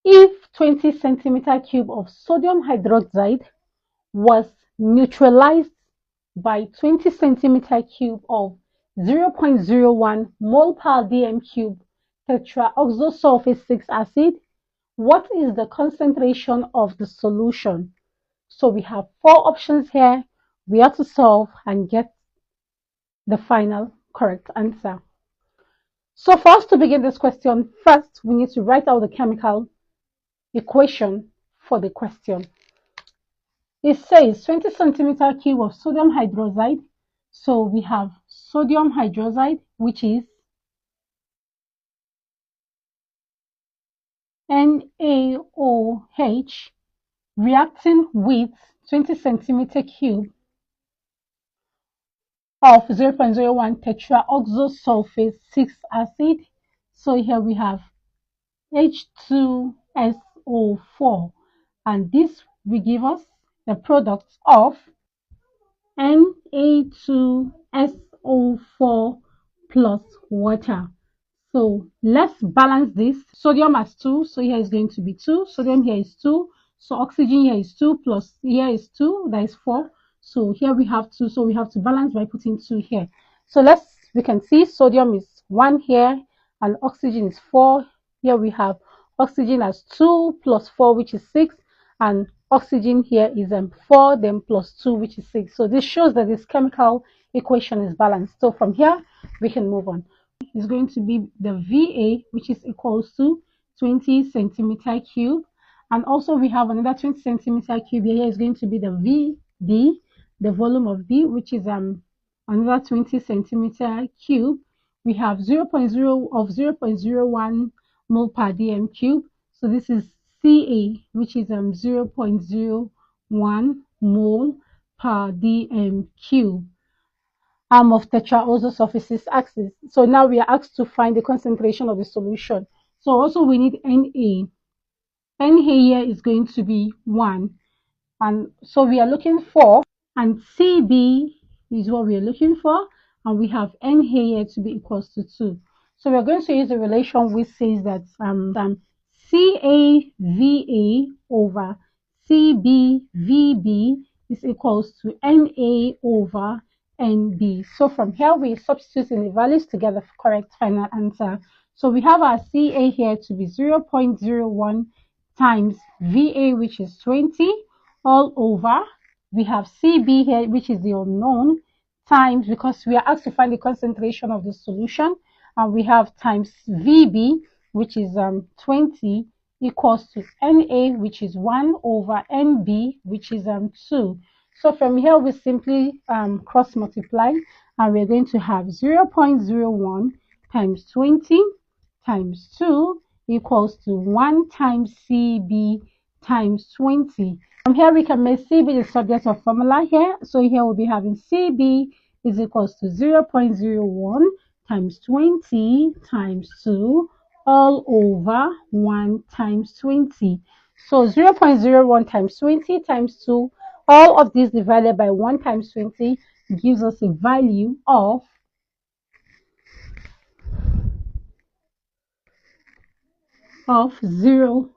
if 20 centimeter cube of sodium hydroxide was neutralized by 20 centimeter cube of 0.01 mole per dm cube tetraoxo-sulphate 6 acid, what is the concentration of the solution? So we have 4 options here. We have to solve and get the final correct answer. So for us to begin this question, first we need to write out the chemical equation for the question. It says 20 centimeter cube of sodium hydroxide. So we have sodium hydroxide, which is NaOH, reacting with 20 centimeter cube of 0.01 tetraoxo-sulphate 6 acid. So here we have H2SO4, and this will give us the product of Na2SO4 plus water. So let's balance this. Sodium has 2, so here is going to be 2. Sodium here is 2, so oxygen here is 2, plus here is 2, that is 4. So here we have 2, so we have to balance by putting 2 here. So we can see sodium is 1 here and oxygen is 4. Here we have oxygen as 2 plus 4, which is 6, and oxygen here is 4, then plus 2, which is 6. So this shows that this chemical equation is balanced. So from here we can move on. Is going to be the VA, which is equals to 20 centimeter cube, and also we have another 20 centimeter cube here. Is going to be the VB, the volume of B, which is another 20 centimeter cube. We have 0.01 mole per dm cube, so this is CA, which is 0.01 mole per dm cube. Of tetraoxo-sulphate 6 acid. So now we are asked to find the concentration of the solution. So also we need Na. Na here is going to be 1, and so we are looking for, and CB is what we are looking for, and we have Na here to be equals to 2. So we are going to use a relation which says that CAVA over CBVB is equals to Na over NB. So from here we substitute in the values to get the correct final answer. So we have our CA here to be 0.01 times VA, which is 20, all over. We have CB here, which is the unknown, times, because we are asked to find the concentration of the solution, and we have times VB, which is 20, equals to Na, which is 1, over NB, which is 2. So from here we simply cross multiply, and we're going to have 0.01 times 20 times 2 equals to 1 times CB times 20. From here we can make CB the subject of formula here. So here we'll be having CB is equals to 0.01 times 20 times 2 all over 1 times 20. So 0.01 times 20 times 2, all of this divided by 1 times 20 gives us a value of 0.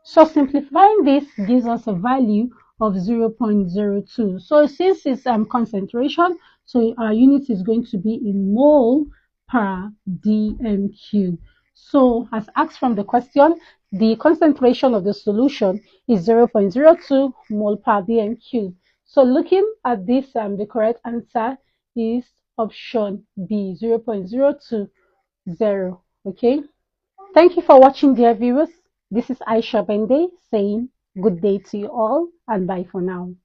So simplifying this gives us a value of 0.02. So since it's concentration, so our unit is going to be in mole per dm cube. So as asked from the question, the concentration of the solution is 0.02 mole per dm cube. So looking at this, the correct answer is option B, 0.020. Okay. Thank you for watching, dear viewers. This is Aisha Bande saying good day to you all, and bye for now.